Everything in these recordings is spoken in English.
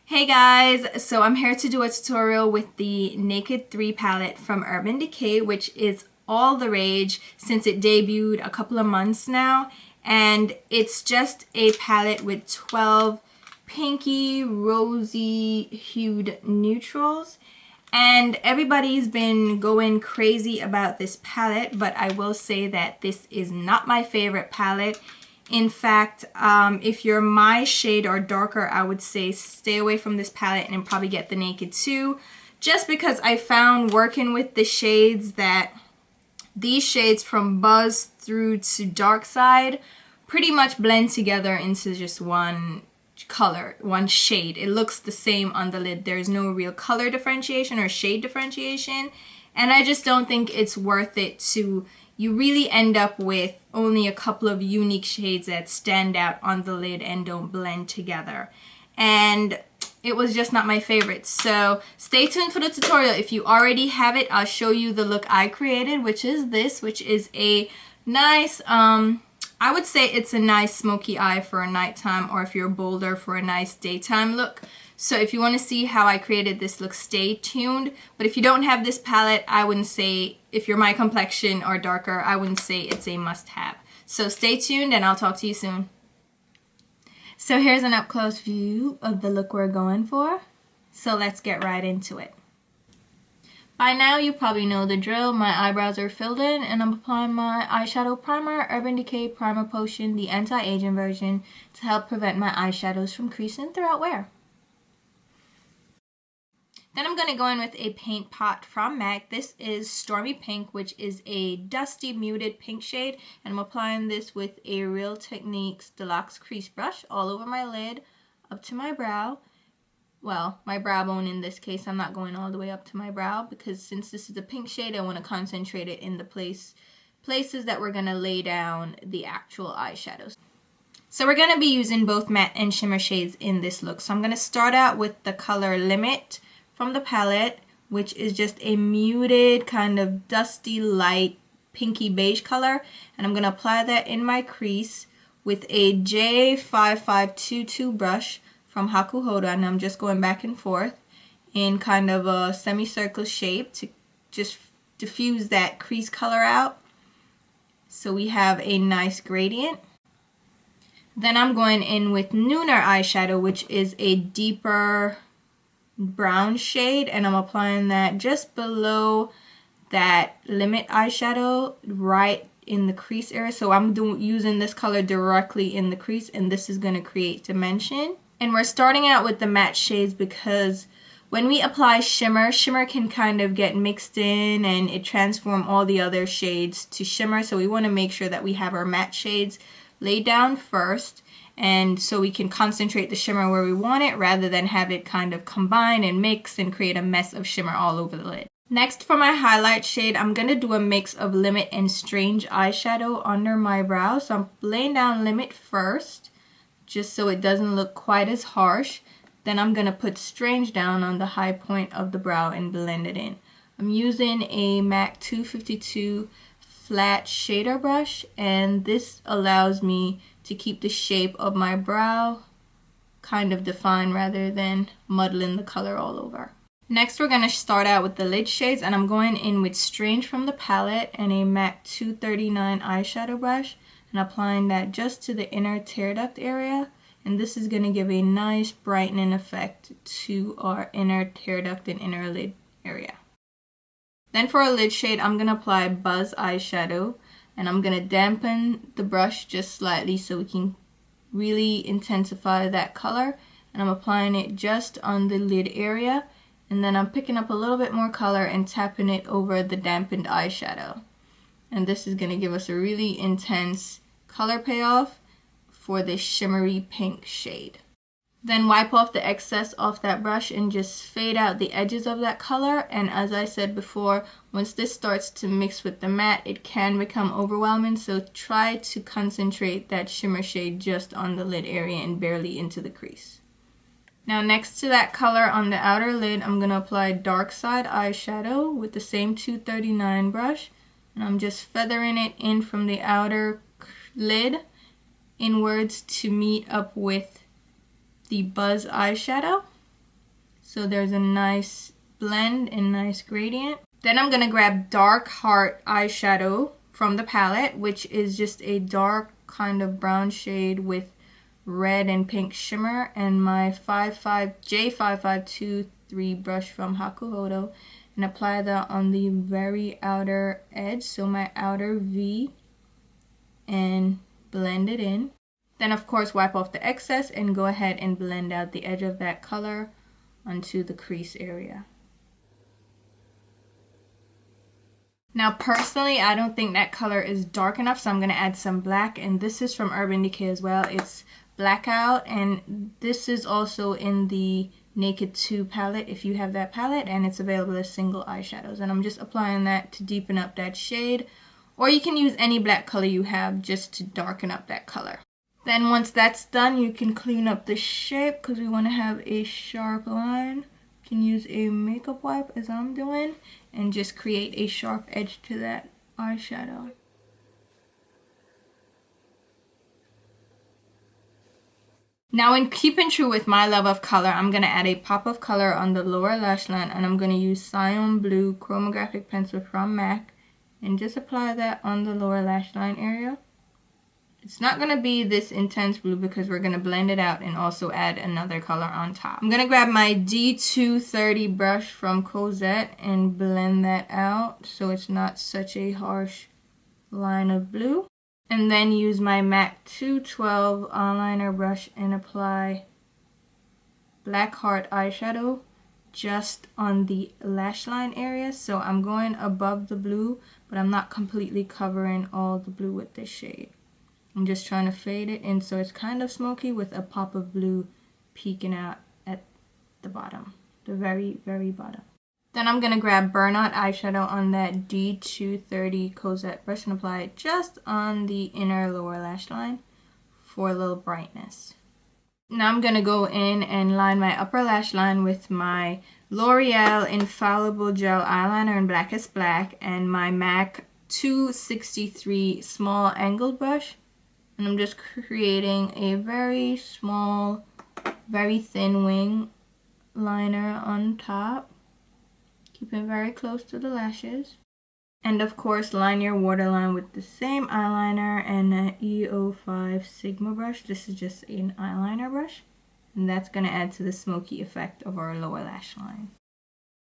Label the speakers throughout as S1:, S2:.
S1: Hey guys, so I'm here to do a tutorial with the Naked 3 palette from Urban Decay, which is all the rage since it debuted a couple of months now. And it's just a palette with 12 pinky, rosy hued neutrals. And everybody's been going crazy about this palette, but I will say that this is not my favorite palette. In fact, if you're my shade or darker, I would say stay away from this palette and probably get the Naked 2. Just because I found working with the shades that these shades from Buzz through to Dark Side pretty much blend together into just one color, one shade. It looks the same on the lid. There's no real color differentiation or shade differentiation. And I just don't think it's worth it to... You really end up with only a couple of unique shades that stand out on the lid and don't blend together. And it was just not my favorite. So stay tuned for the tutorial. If you already have it, I'll show you the look I created, which is this, which is a nice, I would say it's a nice smoky eye for a nighttime, or if you're bolder, for a nice daytime look. So if you want to see how I created this look, stay tuned. But if you don't have this palette, I wouldn't say, if you're my complexion or darker, I wouldn't say it's a must-have. So stay tuned and I'll talk to you soon. So here's an up-close view of the look we're going for. So let's get right into it. By now you probably know the drill. My eyebrows are filled in and I'm applying my eyeshadow primer, Urban Decay Primer Potion, the anti-aging version, to help prevent my eyeshadows from creasing throughout wear. Then I'm going to go in with a paint pot from MAC. This is Stormy Pink, which is a dusty muted pink shade. And I'm applying this with a Real Techniques Deluxe Crease Brush all over my lid, up to my brow. Well, my brow bone in this case. I'm not going all the way up to my brow because since this is a pink shade, I want to concentrate it in the places that we're going to lay down the actual eyeshadows. So we're going to be using both matte and shimmer shades in this look. So I'm going to start out with the color Limit from the palette, which is just a muted kind of dusty light pinky beige color, and I'm going to apply that in my crease with a J5522 brush from Hakuhodo, and I'm just going back and forth in kind of a semicircle shape to just diffuse that crease color out so we have a nice gradient. Then I'm going in with Nooner eyeshadow, which is a deeper brown shade, and I'm applying that just below that Limit eyeshadow right in the crease area. So I'm using this color directly in the crease, and this is going to create dimension. And we're starting out with the matte shades because when we apply shimmer can kind of get mixed in and it transforms all the other shades to shimmer. So we want to make sure that we have our matte shades laid down first, and so we can concentrate the shimmer where we want it rather than have it kind of combine and mix and create a mess of shimmer all over the lid. Next, for my highlight shade, I'm going to do a mix of Limit and Strange eyeshadow under my brow. So I'm laying down Limit first, just so it doesn't look quite as harsh. Then I'm going to put Strange down on the high point of the brow and blend it in. I'm using a MAC 252 flat shader brush, and this allows me to keep the shape of my brow kind of defined rather than muddling the color all over. Next, we're going to start out with the lid shades, and I'm going in with Strange from the palette and a MAC 239 eyeshadow brush and applying that just to the inner tear duct area, and this is going to give a nice brightening effect to our inner tear duct and inner lid area. Then for a lid shade, I'm going to apply Buzz eyeshadow, and I'm going to dampen the brush just slightly so we can really intensify that color. And I'm applying it just on the lid area, and then I'm picking up a little bit more color and tapping it over the dampened eyeshadow. And this is going to give us a really intense color payoff for this shimmery pink shade. Then wipe off the excess off that brush and just fade out the edges of that color. And as I said before, once this starts to mix with the matte, it can become overwhelming. So try to concentrate that shimmer shade just on the lid area and barely into the crease. Now next to that color on the outer lid, I'm going to apply Dark Side eyeshadow with the same 239 brush. And I'm just feathering it in from the outer lid inwards to meet up with the Buzz eyeshadow. So there's a nice blend and nice gradient. Then I'm gonna grab Dark Heart eyeshadow from the palette, which is just a dark kind of brown shade with red and pink shimmer, and my J5523 brush from Hakuhodo, and apply that on the very outer edge, so my outer V, and blend it in. Then of course wipe off the excess and go ahead and blend out the edge of that color onto the crease area. Now personally, I don't think that color is dark enough, so I'm going to add some black, and this is from Urban Decay as well. It's Blackout, and this is also in the Naked 2 palette if you have that palette, and it's available as single eyeshadows. And I'm just applying that to deepen up that shade, or you can use any black color you have just to darken up that color. Then once that's done, you can clean up the shape because we want to have a sharp line. You can use a makeup wipe as I'm doing and just create a sharp edge to that eyeshadow. Now in keeping true with my love of color, I'm going to add a pop of color on the lower lash line, and I'm going to use Cyan Blue Chromographic Pencil from MAC and just apply that on the lower lash line area. It's not going to be this intense blue because we're going to blend it out and also add another color on top. I'm going to grab my D230 brush from Cosette and blend that out so it's not such a harsh line of blue. And then use my MAC 212 eyeliner brush and apply Black Heart eyeshadow just on the lash line area. So I'm going above the blue, but I'm not completely covering all the blue with this shade. I'm just trying to fade it in so it's kind of smoky with a pop of blue peeking out at the bottom, the very, very bottom. Then I'm going to grab Burnout eyeshadow on that D230 Cosette brush and apply it just on the inner lower lash line for a little brightness. Now I'm going to go in and line my upper lash line with my L'Oreal Infallible Gel Eyeliner in Blackest Black and my MAC 263 small angled brush. And I'm just creating a very small, very thin wing liner on top. Keep it very close to the lashes. And of course, line your waterline with the same eyeliner and an E05 Sigma brush. This is just an eyeliner brush. And that's going to add to the smoky effect of our lower lash line.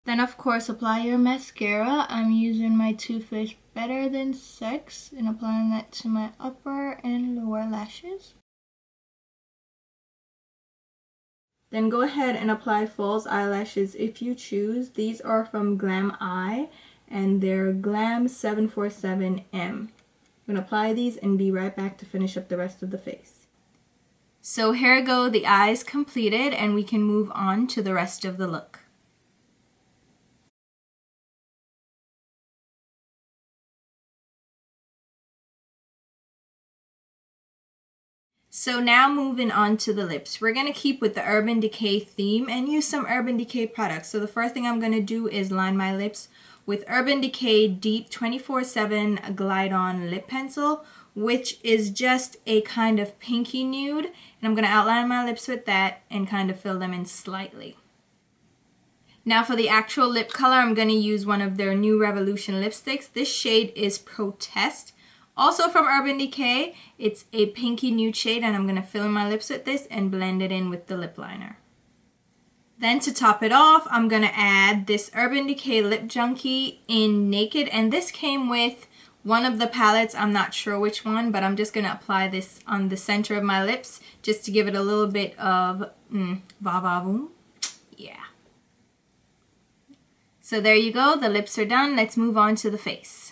S1: Then of course, apply your mascara. I'm using my Too Faced Better Than Sex and applying that to my upper and lower lashes. Then go ahead and apply false eyelashes if you choose. These are from Glam Eye and they're Glam 747M. I'm going to apply these and be right back to finish up the rest of the face. So here go the eyes completed, and we can move on to the rest of the look. So now moving on to the lips. We're going to keep with the Urban Decay theme and use some Urban Decay products. So the first thing I'm going to do is line my lips with Urban Decay Deep 24/7 Glide On Lip Pencil, which is just a kind of pinky nude. And I'm going to outline my lips with that and kind of fill them in slightly. Now for the actual lip color, I'm going to use one of their New Revolution lipsticks. This shade is Protest. Also from Urban Decay, it's a pinky nude shade, and I'm going to fill in my lips with this and blend it in with the lip liner. Then to top it off, I'm going to add this Urban Decay Lip Junkie in Naked, and this came with one of the palettes. I'm not sure which one, but I'm just going to apply this on the center of my lips just to give it a little bit of va-va-voom. Yeah. So there you go, the lips are done. Let's move on to the face.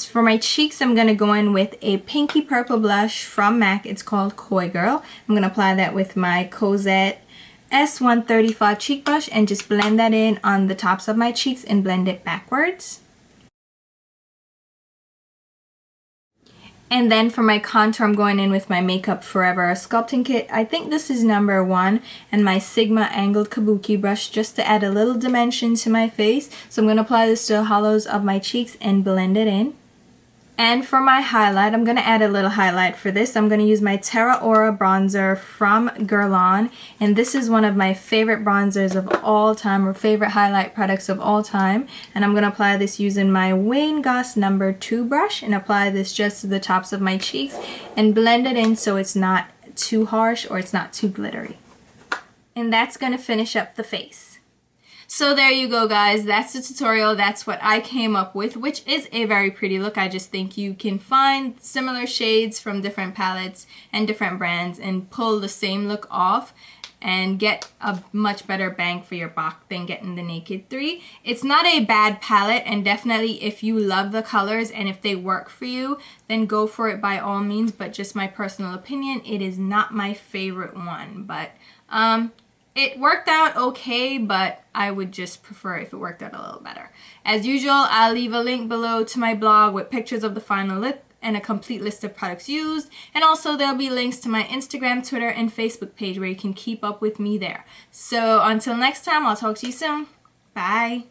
S1: For my cheeks, I'm going to go in with a pinky purple blush from MAC. It's called Coy Girl. I'm going to apply that with my Cosette S135 cheek brush and just blend that in on the tops of my cheeks and blend it backwards. And then for my contour, I'm going in with my Makeup Forever sculpting kit. I think this is number 1, and my Sigma angled kabuki brush just to add a little dimension to my face. So I'm going to apply this to the hollows of my cheeks and blend it in. And for my highlight, I'm going to add a little highlight for this. I'm going to use my Terra Aura bronzer from Guerlain. And this is one of my favorite bronzers of all time, or favorite highlight products of all time. And I'm going to apply this using my Wayne Goss No. 2 brush and apply this just to the tops of my cheeks and blend it in so it's not too harsh or it's not too glittery. And that's going to finish up the face. So there you go, guys. That's the tutorial. That's what I came up with, which is a very pretty look. I just think you can find similar shades from different palettes and different brands and pull the same look off and get a much better bang for your buck than getting the Naked 3. It's not a bad palette, and definitely if you love the colors and if they work for you, then go for it by all means, but just my personal opinion, it is not my favorite one. But it worked out okay, but I would just prefer if it worked out a little better. As usual, I'll leave a link below to my blog with pictures of the final look and a complete list of products used. And also there'll be links to my Instagram, Twitter, and Facebook page where you can keep up with me there. So until next time, I'll talk to you soon. Bye.